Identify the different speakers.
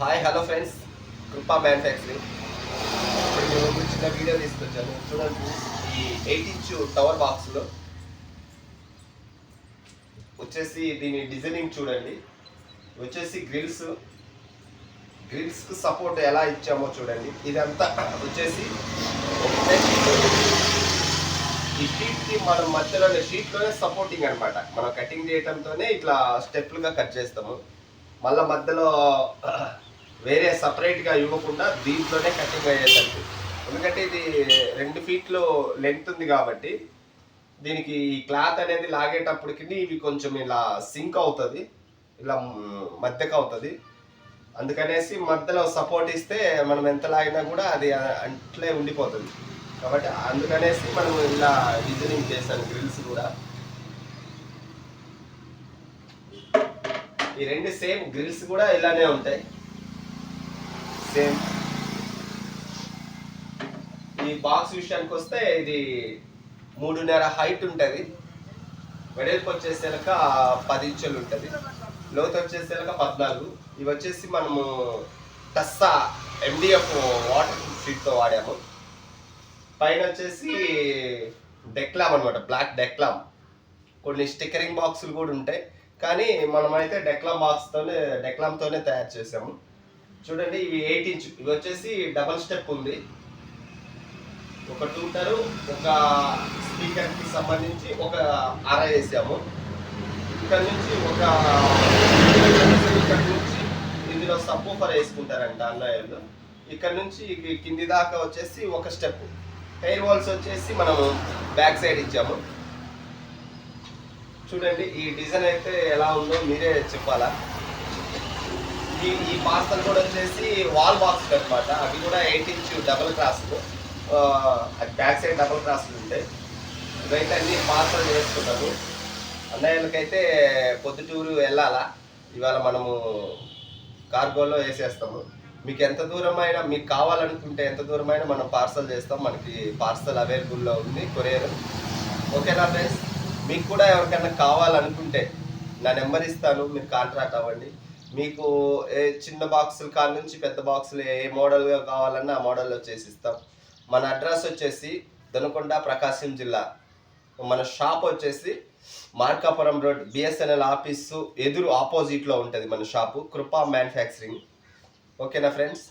Speaker 1: Hi hello friends, కృపా manufacturing. ఇప్పుడు మేము చిన్న వీడియో తీసుకొచ్చాను. చూడండి, ఈ 8" టవర్ బాక్స్లో వచ్చేసి దీని డిజైనింగ్ చూడండి. వచ్చేసి గ్రిల్స్కు సపోర్ట్ ఎలా ఇచ్చామో చూడండి. ఇదంతా వచ్చేసి ఈ షీట్కి మనం మధ్యలోనే షీట్లోనే సపోర్టింగ్ అనమాట. మనం కటింగ్ చేయడంతోనే ఇట్లా స్టెప్లుగా కట్ చేస్తాము. మళ్ళీ మధ్యలో వేరే సపరేట్గా ఇవ్వకుండా దీంట్లోనే కటింగ్ అయ్యేటట్టు. ఎందుకంటే ఇది 2 ఫీట్లు లెంత్ ఉంది కాబట్టి దీనికి ఈ క్లాత్ అనేది లాగేటప్పటికి ఇవి కొంచెం ఇలా సింక్ అవుతుంది, ఇలా మధ్యకు అవుతుంది. అందుకనేసి మధ్యలో సపోర్ట్ ఇస్తే మనం ఎంత లాగినా కూడా అది అట్లే ఉండిపోతుంది. కాబట్టి అందుకనేసి మనం ఇలా డిజైనింగ్ చేశాను. గ్రిల్స్ కూడా ఈ 2 సేమ్ గ్రిల్స్ కూడా ఇలానే ఉంటాయి. సేమ్ ఈ బాక్స్ విషయానికి వస్తే ఇది 3.5 హైట్ ఉంటుంది. వెడల్పు వచ్చేసరిక 10 ఇంచులు ఉంటుంది. లోతు వచ్చేసరిక 14. ఇవి వచ్చేసి మనము టస్సా MDF వాటర్ షీట్తో వాడాము. పైన వచ్చేసి డెక్లామ్ అనమాట, బ్లాక్ డెక్లామ్. కొన్ని స్టిక్కరింగ్ బాక్సులు కూడా ఉంటాయి, కానీ మనమైతే డెక్లామ్తోనే తయారు చేసాము. చూడండి, ఇవి 8" ఇవి వచ్చేసి డబల్ స్టెప్ ఉంది. ఒక ట్యూటర్, ఒక స్పీకర్కి సంబంధించి ఒక అర వేసాము. ఇక్కడ నుంచి ఇందులో సబ్బూఫర్ వేసుకుంటారంట అన్నయ్యలు. ఇక్కడ నుంచి కింది దాకా వచ్చేసి ఒక స్టెప్. హెయిర్ వాల్స్ వచ్చేసి మనము బ్యాక్ సైడ్ ఇచ్చాము. చూడండి, ఈ డిజైన్ అయితే ఎలా ఉందో మీరే చెప్పాలా. ఈ పార్సల్ కూడా వచ్చేసి వాల్ బాక్స్ అనమాట. అవి కూడా 8" డబుల్ క్రాస్లు, అది బ్యాక్ సైడ్ డబుల్ క్రాస్లు ఉంటాయి. ఇవైతే అన్ని పార్సల్ చేసుకున్నాను. అన్నయ్యలకైతే పొద్దుటూరు వెళ్ళాలా, ఇవాళ మనము కార్గోలో వేసేస్తాము. మీకు ఎంత దూరమైనా, మీకు కావాలనుకుంటే ఎంత దూరమైనా మనం పార్సల్ చేస్తాం. మనకి పార్సల్ అవైలబుల్లో ఉంది, కొరియర్. ఓకేనా ఫ్రెండ్స్? మీకు కూడా ఎవరికైనా కావాలనుకుంటే నా నెంబర్ ఇస్తాను, మీరు కాంటాక్ట్ అవ్వండి. మీకు చిన్న బాక్సులు కాడ నుంచి పెద్ద బాక్సులు ఏ మోడల్గా కావాలన్నా ఆ మోడల్లో చేసి ఇస్తాం. మన అడ్రస్ వచ్చేసి దొనకొండ, ప్రకాశం జిల్లా. మన షాప్ వచ్చేసి మార్కాపురం రోడ్, BSNL ఆఫీసు ఎదురు ఆపోజిట్లో ఉంటుంది మన షాపు, కృపా మ్యానుఫ్యాక్చరింగ్. ఓకేనా ఫ్రెండ్స్?